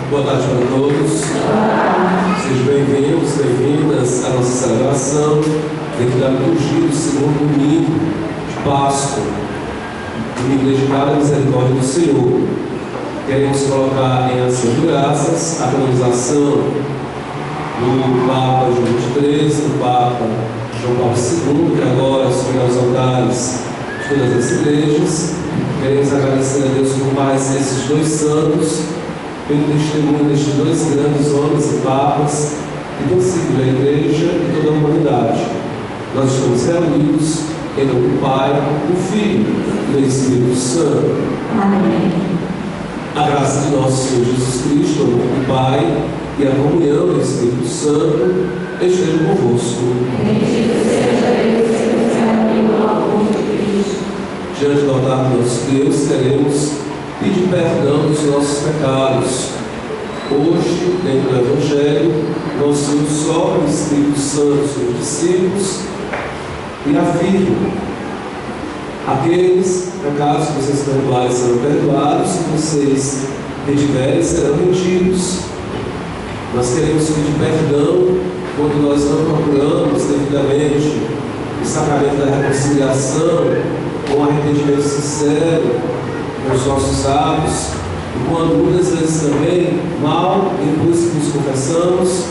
Boa tarde para todos. Sejam bem-vindos, bem-vindas à nossa celebração dentro da liturgia do segundo domingo de Páscoa, domingo dedicado à misericórdia do Senhor. Queremos colocar em ação de graças a canonização do Papa João XIII, do Papa João Paulo II, que agora assumirá os altares de todas as igrejas. Queremos agradecer a Deus por mais esses dois santos, pelo testemunho destes dois grandes homens e papas que têm seguido a Igreja e toda a humanidade. Nós estamos reunidos em nome do Pai, do Filho e do Espírito Santo. Amém. A graça de nosso Senhor Jesus Cristo, o amor do Pai e a comunhão do Espírito Santo estejam convosco. Bendito seja Deus, pelo amor de Cristo. Diante do altar do nosso Deus, queremos pedir perdão dos nossos pecados. Hoje, dentro do Evangelho, nosso Senhor sopra o Espírito Santo sobre os discípulos e afirma: aqueles pecados que vocês perdoarem serão perdoados, se vocês retiverem serão retidos. Nós queremos pedir perdão quando nós não procuramos devidamente o sacramento da reconciliação com arrependimento sincero nos nossos atos, e quando muitas vezes também, mal, depois que nos confessamos,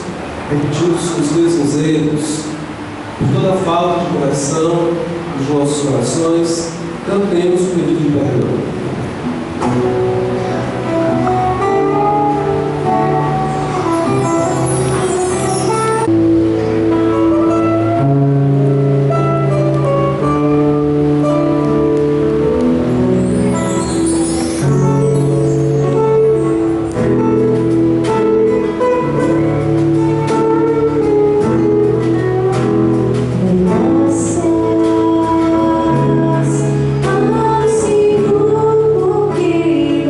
repetimos os mesmos erros. Por toda a falta de correção dos nossos corações, cantemos o pedido de perdão. Senhor, porque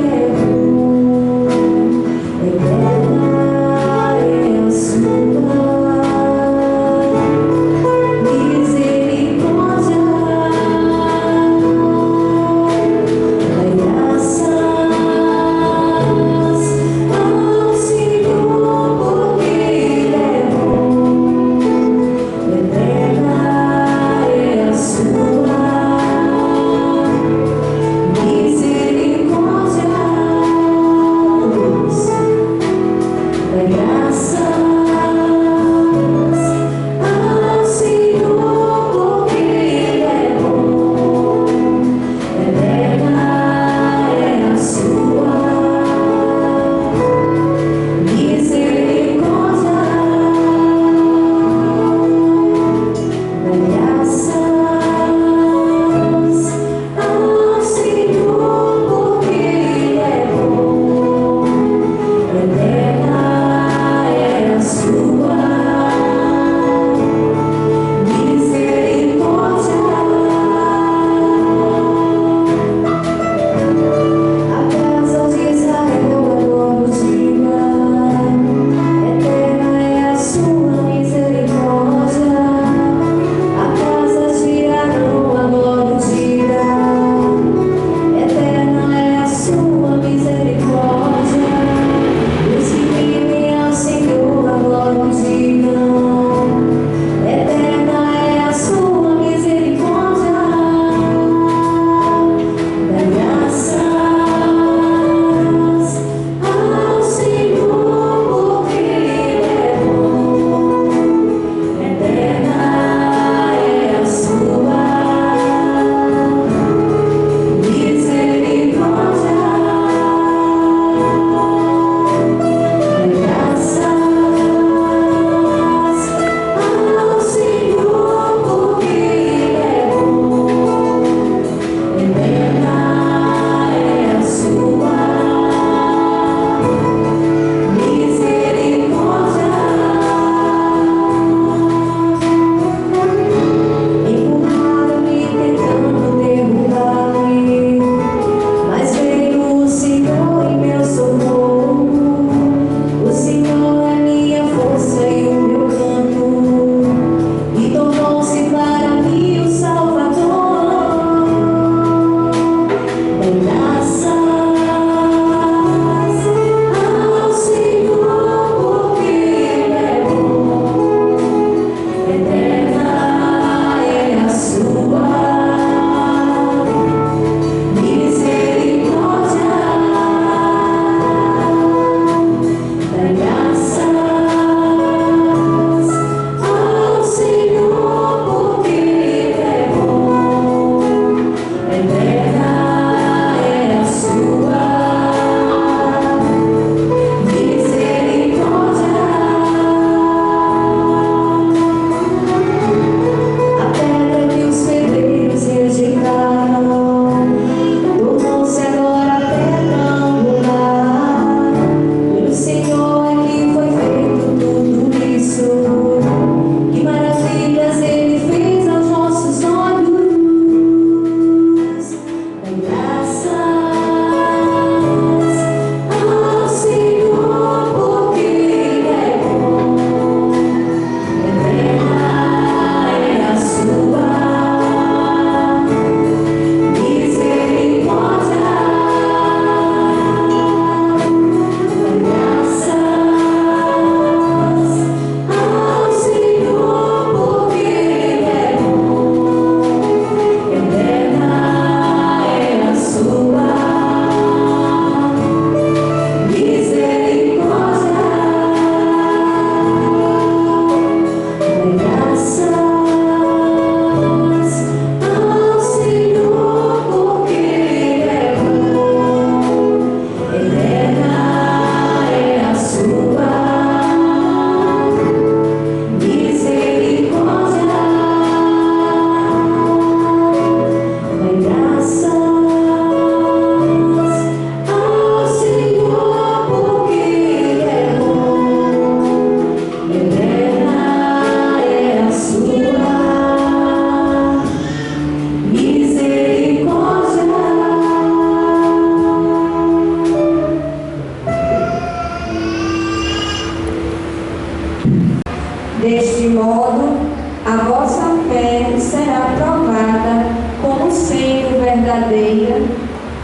verdadeira,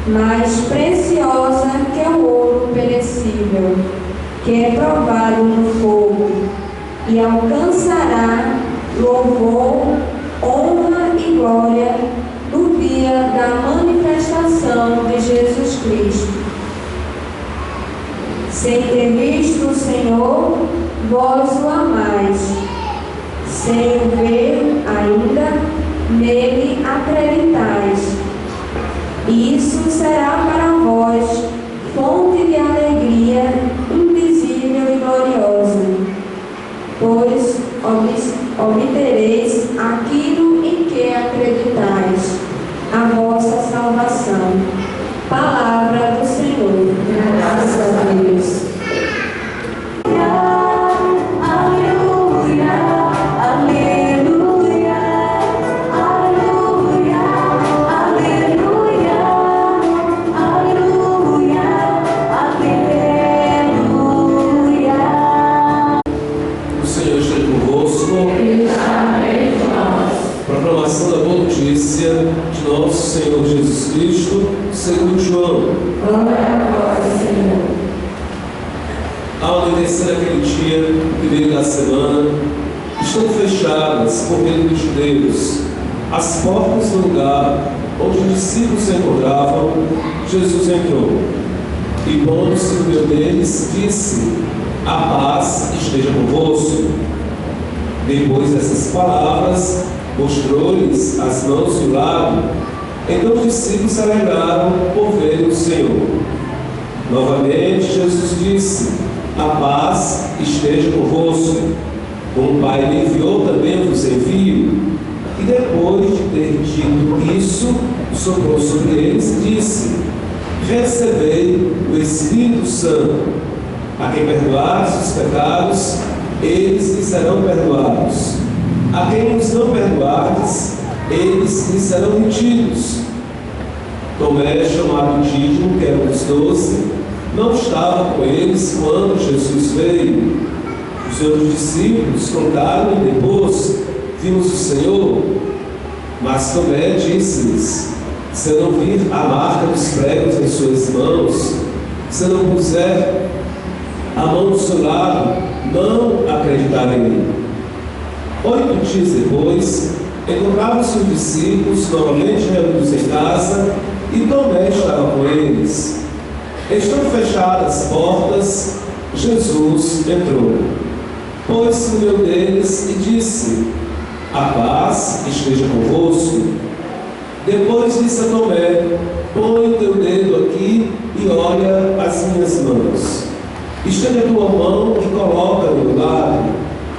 mais preciosa que o ouro perecível, que é provado no fogo, e alcançará louvor, honra e glória no dia da manifestação de Jesus Cristo. Sem ter visto o Senhor, vós o amais. Sem o ver ainda, nele acreditais. E isso será para vós fonte de alegria indizível e gloriosa, pois obtereis aquilo em que acreditais, a vossa salvação. Palavra do Senhor. Graças a Deus. Proclamação da boa notícia de nosso Senhor Jesus Cristo, segundo João. Glória a vós, Senhor. Ao anoitecer aquele dia, primeiro da semana, estão fechadas por medo dos judeus as portas do lugar onde os discípulos se encontravam. Jesus entrou e, pondo-se no meio deles, disse: a paz esteja convosco. Depois dessas palavras, mostrou-lhes as mãos e o lado. Então os discípulos se alegraram por verem o Senhor. Novamente Jesus disse: a paz esteja convosco. Como o Pai me enviou, também vos envio. E depois de ter dito isso, soprou sobre eles e disse: recebei o Espírito Santo. A quem perdoares os pecados, eles lhes serão perdoados. A quem os não perdoardes, eles lhes serão retidos. Tomé, chamado Dídimo, que era um dos 12, não estava com eles quando Jesus veio. Os outros discípulos contaram-lhe depois: vimos o Senhor. Mas Tomé disse-lhes: se eu não vir a marca dos pregos em suas mãos, se eu não puser a mão do seu lado, não acreditarei. 8 dias depois, encontravam-se os discípulos novamente reunidos em casa, e Tomé estava com eles. Estando fechadas as portas, Jesus entrou, pôs-se no meio deles e disse: a paz esteja convosco. Depois disse a Tomé: põe o teu dedo aqui e olha as minhas mãos. Estende a tua mão e coloca no meu lado,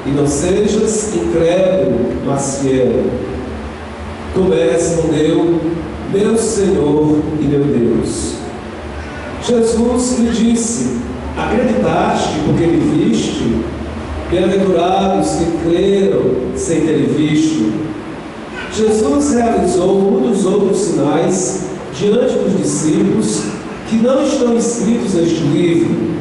e não sejas incrédulo, mas fiel. Tomé respondeu: meu Senhor e meu Deus. Jesus lhe disse: acreditaste porque me viste? Bem-aventurados que creram sem terem visto. Jesus realizou muitos outros sinais diante dos discípulos que não estão escritos neste livro,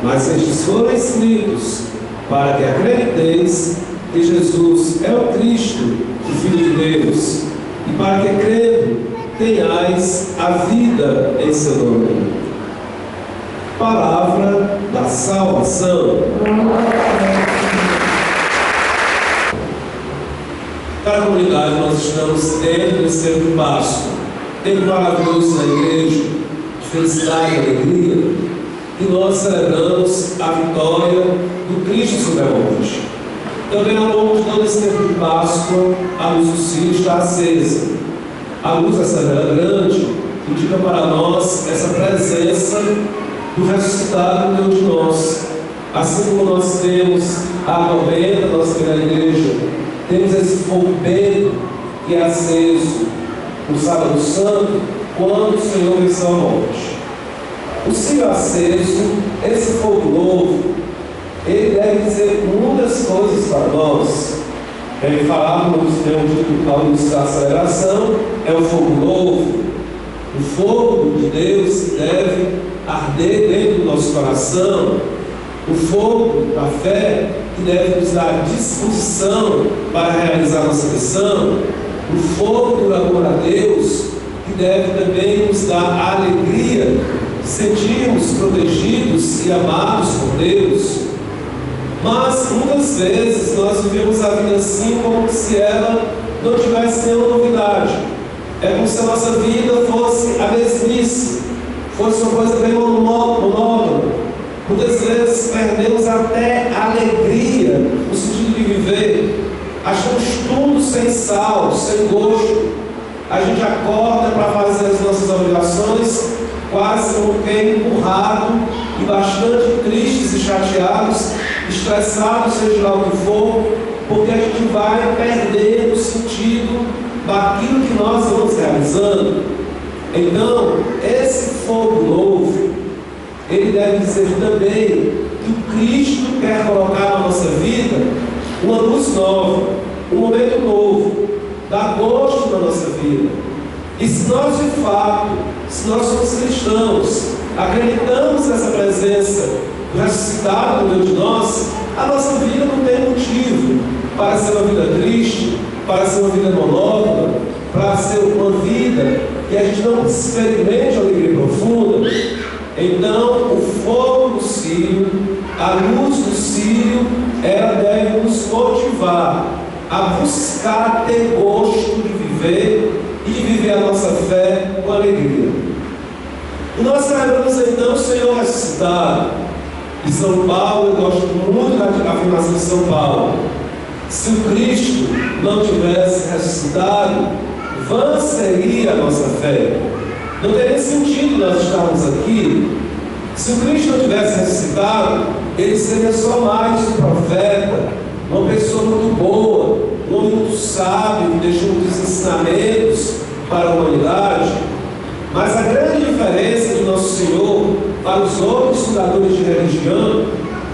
mas estes foram escritos para que acrediteis que Jesus é o Cristo, o Filho de Deus, e para que, crendo, tenhais a vida em seu nome. Palavra da salvação. Para a comunidade, nós estamos dentro desse tempo de Páscoa, tempo maravilhoso na igreja, de felicidade e alegria, e nós celebramos a vitória do Cristo sobre a morte. Também ao longo de todo esse tempo de Páscoa, a luz do Círio está acesa. A luz dessa vela grande indica para nós essa presença do ressuscitado Deus de nós. Assim como nós temos a água benta, nós temos a igreja, temos esse fogo bento e aceso no sábado santo, quando o Senhor venceu a morte. O Círio aceso, esse fogo novo, ele deve dizer muitas coisas para nós. Ele falava no título ao início da aceleração: é o fogo novo, o fogo de Deus que deve arder dentro do nosso coração, o fogo da fé que deve nos dar disposição para realizar nossa missão, o fogo do amor a Deus que deve também nos dar a alegria de sentirmos protegidos e amados por Deus. Mas muitas vezes nós vivemos a vida assim como se ela não tivesse nenhuma novidade. É como se a nossa vida fosse a mesmice, fosse uma coisa bem monótona. Muitas vezes perdemos até a alegria no sentido de viver. Achamos tudo sem sal, sem gosto. A gente acorda para fazer as nossas obrigações quase como quem empurrado e bastante tristes e chateados, estressados, seja lá o que for, porque a gente vai perdendo o sentido daquilo que nós vamos realizando. Então, esse fogo novo, ele deve dizer também que o Cristo quer colocar na nossa vida uma luz nova, um momento novo, dar gosto na nossa vida. E se nós de fato, se nós somos cristãos, acreditamos nessa presença do ressuscitado no meio de nós, a nossa vida não tem motivo para ser uma vida triste, para ser uma vida monótona, para ser uma vida que a gente não experimente uma alegria profunda. Então, o fogo do círio, a luz do círio, ela deve nos motivar a buscar ter gosto de viver e de viver a nossa fé com alegria. E nós celebramos então o Senhor ressuscitado. De São Paulo, eu gosto muito da afirmação de São Paulo: se o Cristo não tivesse ressuscitado, vã seria a nossa fé. Não teria sentido nós estarmos aqui. Se o Cristo não tivesse ressuscitado, ele seria só mais um profeta, uma pessoa muito boa, um homem muito sábio, que deixou muitos ensinamentos para a humanidade. Mas a grande diferença de Nosso Senhor para os outros fundadores de religião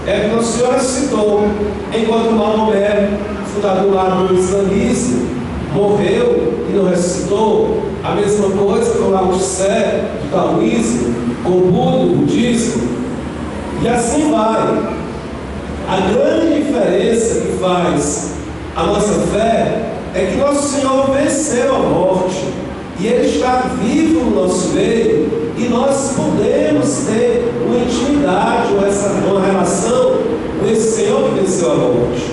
é que Nosso Senhor ressuscitou, enquanto Maomé, fundador lá do islamismo, morreu e não ressuscitou. A mesma coisa com Lao Tse, do taoísmo, com o Buda, do budismo, e assim vai. A grande diferença que faz a nossa fé é que Nosso Senhor venceu a morte e Ele está vivo no nosso meio, e nós podemos ter uma intimidade, uma relação com esse Senhor que venceu a morte.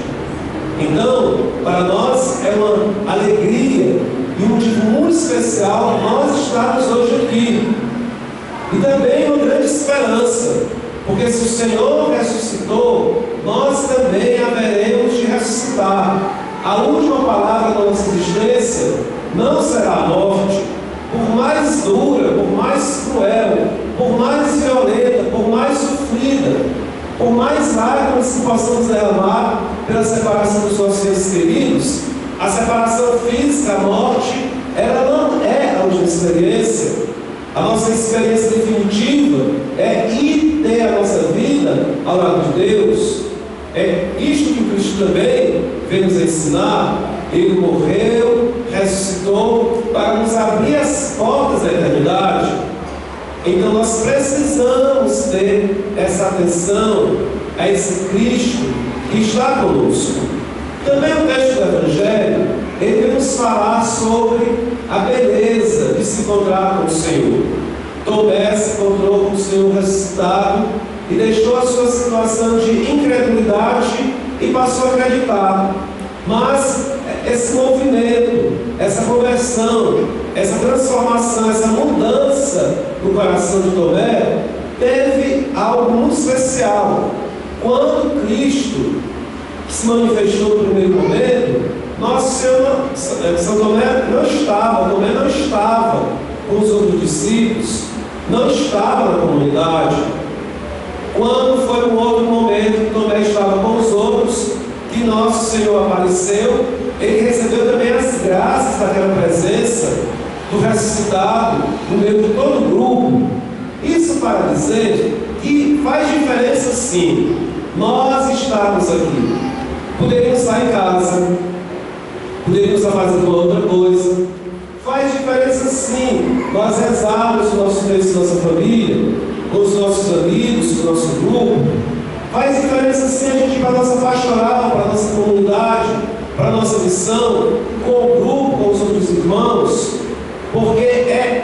Então, para nós é uma alegria e um motivo muito especial nós estarmos hoje aqui. E também uma grande esperança, porque se o Senhor ressuscitou, nós também haveremos de ressuscitar. A última palavra da nossa existência não será a morte. Por mais dura, por mais cruel, por mais violenta, por mais sofrida, por mais lágrimas que possamos derramar pela separação dos nossos entes queridos, a separação física, a morte, ela não é a última experiência. A nossa experiência definitiva é ir ter a nossa vida ao lado de Deus. É isto que Cristo também veio nos ensinar. Ele morreu, ressuscitou para nos abrir as portas da eternidade. Então nós precisamos ter essa atenção a esse Cristo que está conosco. Também o texto do Evangelho, ele vem nos falar sobre a beleza de se encontrar com o Senhor. Tomé se encontrou com o Senhor ressuscitado e deixou a sua situação de incredulidade e passou a acreditar. Mas esse movimento, essa conversão, essa transformação, essa mudança no coração de Tomé teve algo muito especial. Quando Cristo se manifestou no primeiro momento, Nosso Senhor, São Tomé não estava com os outros discípulos, não estava na comunidade. Quando foi um outro momento que Tomé estava com os outros, que Nosso Senhor apareceu, ele recebeu também as graças daquela presença do ressuscitado no meio de todo o grupo. Isso para dizer que faz diferença sim, nós estarmos aqui. Poderíamos estar em casa, poderíamos estar fazendo outra coisa. Faz diferença sim, nós rezarmos o nosso texto, nossa família, com os nossos amigos, com o nosso grupo. Faz diferença sim a gente ir para a nossa pastoral, para a nossa comunidade, para a nossa missão, com o grupo, com os outros irmãos, porque é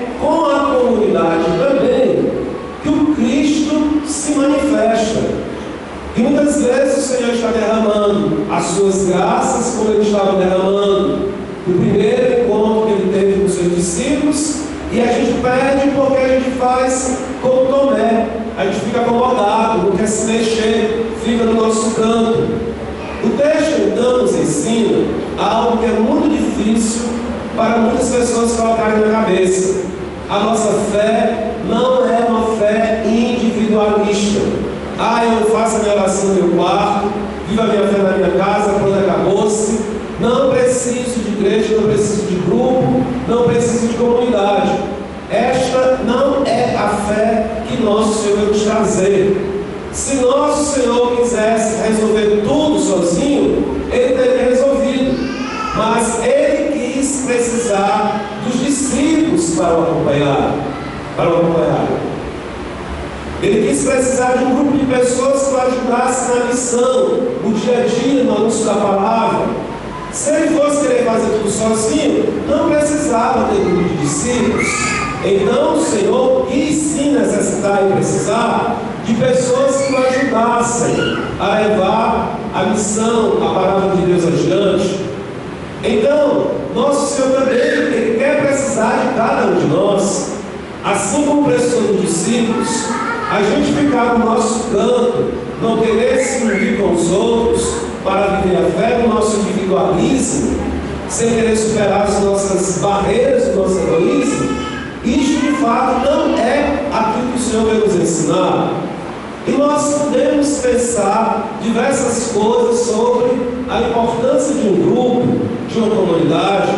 E muitas vezes o Senhor está derramando as suas graças, como Ele estava derramando no primeiro encontro que Ele teve com os seus discípulos, e a gente perde porque a gente faz como Tomé. A gente fica acomodado, não quer se mexer, fica no nosso canto. O texto então nos ensina algo que é muito difícil para muitas pessoas colocarem na cabeça. A nossa fé não é uma fé individualista. Eu faço a minha oração no meu quarto, vivo a minha fé na minha casa, quando acabou-se. Não preciso de igreja, não preciso de grupo, não preciso de comunidade. Esta não é a fé que nosso Senhor veio nos trazer. Se nosso Senhor quisesse resolver tudo sozinho, Ele teria resolvido. Mas Ele quis precisar dos discípulos para o acompanhar. Ele quis precisar de um grupo de pessoas que o ajudassem na missão, no dia a dia, no anúncio da palavra. Se ele fosse querer fazer tudo sozinho, não precisava ter grupo de discípulos. Então o Senhor quis sim necessitar e precisar de pessoas que o ajudassem a levar a missão, a palavra de Deus adiante. Então, nosso Senhor também Ele quer precisar de cada um de nós. Assim como precisou dos discípulos, a gente ficar no nosso canto, não querer se unir com os outros para viver a fé no nosso individualismo, sem querer superar as nossas barreiras do nosso egoísmo, isto de fato não é aquilo que o Senhor veio nos ensinar. E nós podemos pensar diversas coisas sobre a importância de um grupo, de uma comunidade.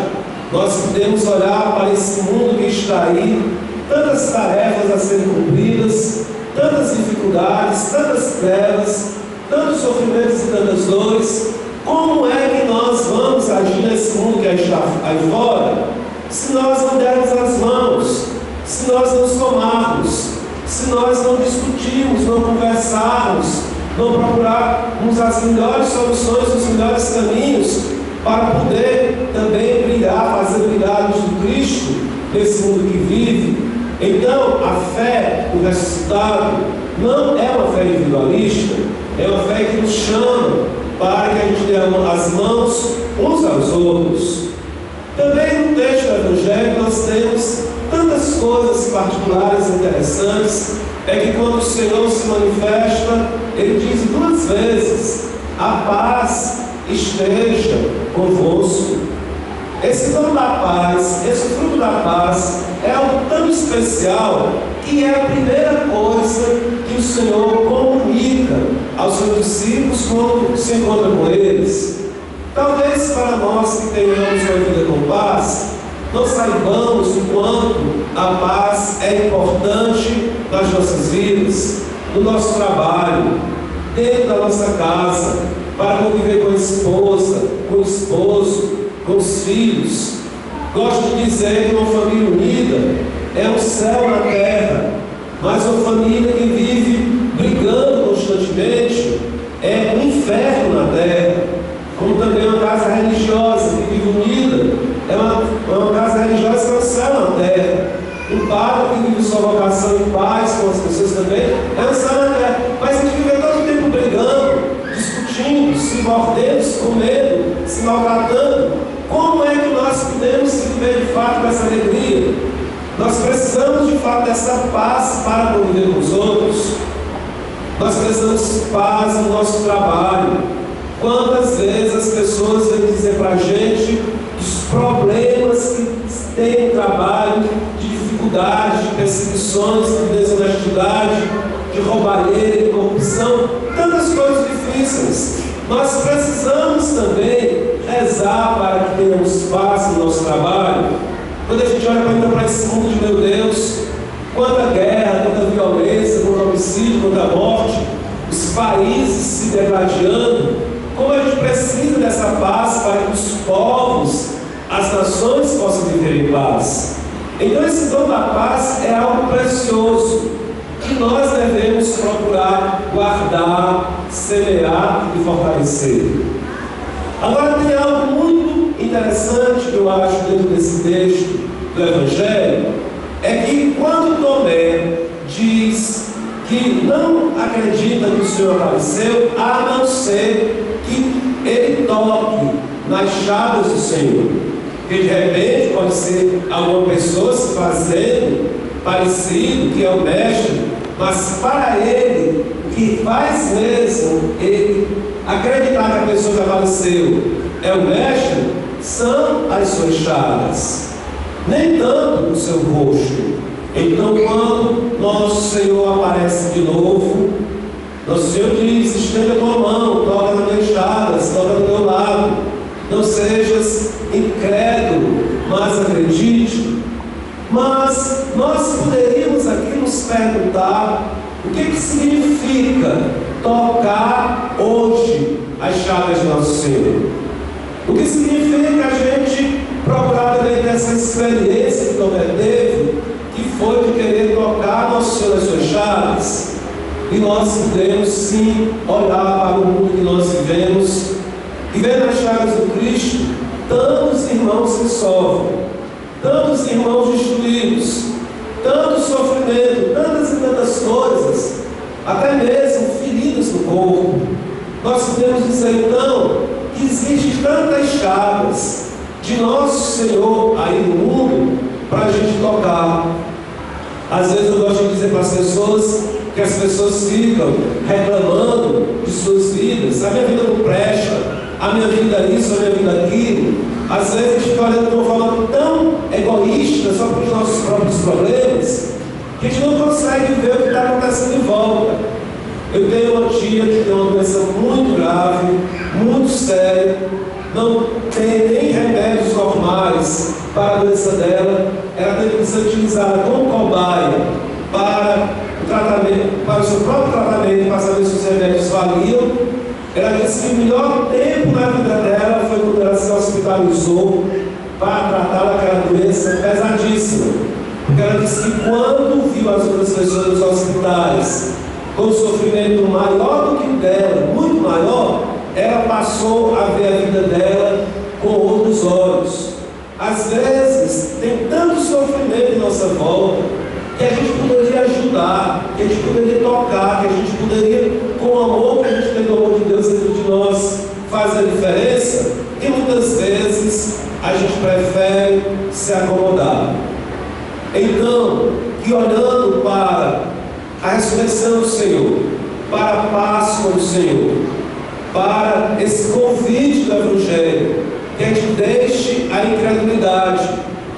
Nós podemos olhar para esse mundo que está aí, tantas tarefas a serem cumpridas, tantas dificuldades, tantas trevas, tantos sofrimentos e tantas dores. Como é que nós vamos agir nesse mundo que está aí fora, se nós não dermos as mãos, se nós não somarmos, se nós não discutirmos, não conversarmos, não procurarmos as melhores soluções, os melhores caminhos, para poder também brilhar, fazer brilhar a luz do Cristo nesse mundo que vive? Então, a fé do ressuscitado não é uma fé individualista, é uma fé que nos chama para que a gente dê as mãos uns aos outros. Também no texto do Evangelho nós temos tantas coisas particulares e interessantes. É que quando o Senhor se manifesta, Ele diz 2 vezes: a paz esteja convosco. Esse dom da paz, esse fruto da paz, é algo tão especial que é a primeira coisa que o Senhor comunica aos seus discípulos quando se encontra com eles. Talvez para nós que tenhamos uma vida com paz, não saibamos o quanto a paz é importante nas nossas vidas, no nosso trabalho, dentro da nossa casa, para conviver com a esposa, com o esposo, com os filhos. Gosto de dizer que uma família unida é um céu na terra, mas uma família que vive brigando constantemente é um inferno na terra. Como também uma casa religiosa que vive unida é uma casa religiosa que é um céu na terra. Um padre que vive sua vocação em paz com as pessoas também é um céu na terra. Mas a gente vive todo o tempo brigando, discutindo, se mordendo, se comendo, se maltratando. Como é que nós podemos viver de fato dessa alegria? Nós precisamos de fato dessa paz para conviver com os outros. Nós precisamos de paz no nosso trabalho. Quantas vezes as pessoas vêm dizer para a gente os problemas que tem no trabalho, de dificuldade, de perseguições, de desonestidade, de roubalheira, de corrupção, tantas coisas difíceis. Nós precisamos também rezar para que tenhamos paz no nosso trabalho. Quando a gente olha para esse mundo de meu Deus, quanta guerra, quanta violência, quanto homicídio, quanta morte, os países se degladiando, como a gente precisa dessa paz para que os povos, as nações possam viver em paz. Então esse dom da paz é algo precioso que nós devemos procurar guardar, semear e fortalecer. Agora tem algo muito interessante que eu acho dentro desse texto do Evangelho, é que quando Tomé diz que não acredita que o Senhor apareceu, a não ser que ele toque nas chagas do Senhor. Porque de repente pode ser alguma pessoa se fazendo parecido, que é o mestre, mas para ele, o que faz mesmo ele acreditar que a pessoa que apareceu é o mestre, são as suas chagas, nem tanto o seu rosto. Então, quando nosso Senhor aparece de novo, nosso Senhor diz: estenda a tua mão, toca nas minhas chagas, toca do teu lado, não sejas incrédulo, mas acredite. Mas nós poderíamos aqui nos perguntar o que significa tocar hoje as chagas de nosso Senhor. O que significa a gente procurar também ter essa experiência que Tomé teve, que foi de querer tocar nosso Senhor nas suas chagas. E nós podemos sim olhar para o mundo que nós vivemos e ver nas chagas do Cristo tantos irmãos que sofrem, tantos irmãos destruídos, tanto sofrimento, tantas e tantas coisas, até mesmo feridas no corpo. Nós podemos dizer então que existem tantas chagas de nosso Senhor aí no mundo para a gente tocar. Às vezes eu gosto de dizer para as pessoas que as pessoas ficam reclamando de suas vidas: a minha vida não presta, a minha vida é isso, a minha vida é aquilo. Às vezes a gente fica olhando de uma forma tão egoísta só para os nossos próprios problemas, que a gente não consegue ver o que está acontecendo em volta. Eu tenho uma tia que tem uma doença muito grave, muito séria, não tem nem remédios normais para a doença dela. Ela teve que ser utilizada como cobaia para o tratamento, para o seu próprio tratamento, para saber se os remédios valiam. Ela disse que o melhor tempo na vida dela foi quando ela se hospitalizou para tratar daquela doença pesadíssima. Porque ela disse que quando viu as outras pessoas nos hospitais com um sofrimento maior do que o dela, muito maior, ela passou a ver a vida dela com outros olhos. Às vezes tem tanto sofrimento em nossa volta que a gente poderia ajudar, que a gente poderia tocar, que a gente poderia, com o amor que a gente tem do amor de Deus dentro de nós, fazer a diferença. E muitas vezes a gente prefere se acomodar. Então, que olhando para a ressurreição do Senhor, para a Páscoa do Senhor, para esse convite do Evangelho, que a gente deixe a incredulidade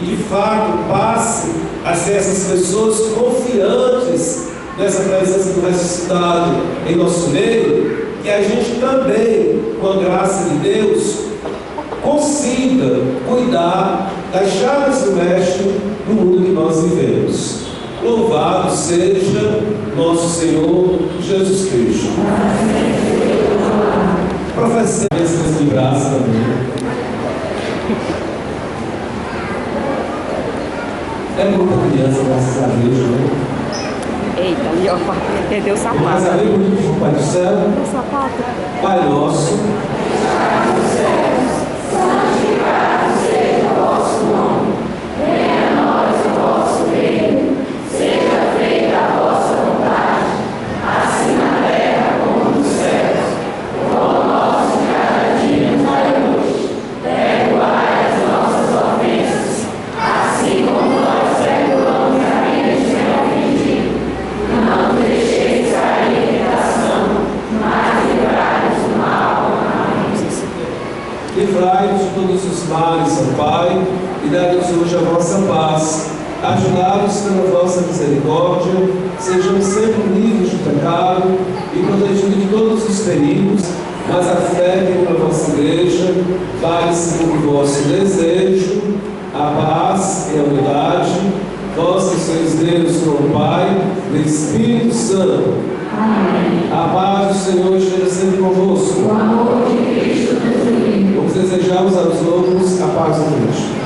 e de fato passe a ser essas pessoas confiantes nessa presença do ressuscitado em nosso meio, que a gente também, com a graça de Deus, consiga cuidar das chagas do Mestre no mundo que nós vivemos. Louvado seja nosso Senhor Jesus Cristo. Profecia de graça também. É muita criança, graças a Deus, né? Eita, ali ó, perdeu o sapato. Mas ali bonito, Pai do céu. Perdeu o sapato. Pai nosso. Santificado seja o vosso nome. Venha a nós o vosso reino. Seja feita a vossa vontade, assim na terra como nos céus. O pão nosso de cada dia nos dai hoje. Perdoai as nossas ofensas, assim como nós perdoamos a quem nos tem ofendido. Não nos deixeis cair em tentação, mas livrai-nos do mal. Amém. Livrai-nos de todos os males, ó Pai, e dai-nos hoje a vossa paz. Ajudai-nos pela vossa misericórdia, sejamos sempre livres de pecado e protegidos de todos os perigos, mas a fé que é para a vossa igreja vai segundo o vosso desejo, a paz e a unidade. Vós que sois Deus com o Pai, do Espírito Santo. Amém. A paz do Senhor esteja sempre convosco. O amor de Cristo nos une. Vamos desejar uns aos outros a paz de Cristo.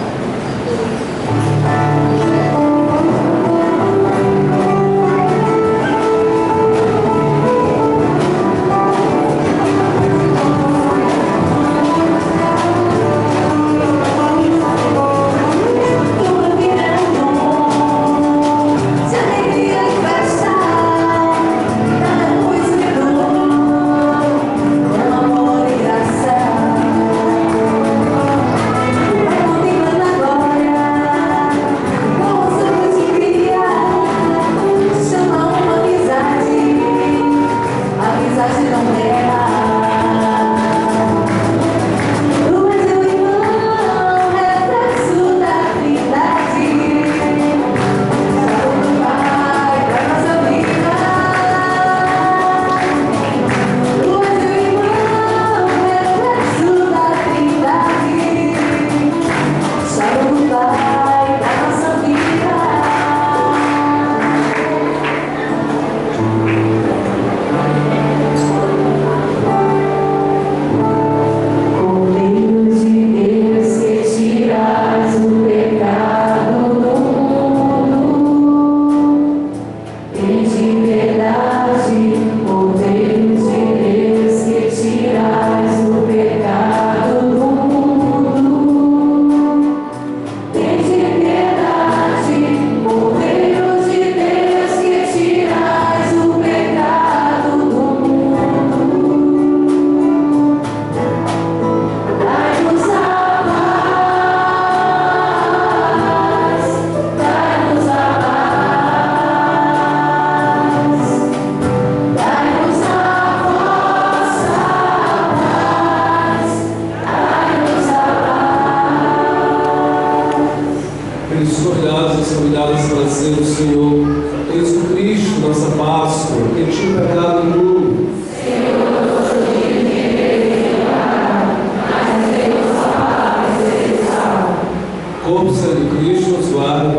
Se alegria e festa corpo e sangue de Cristo nos guarda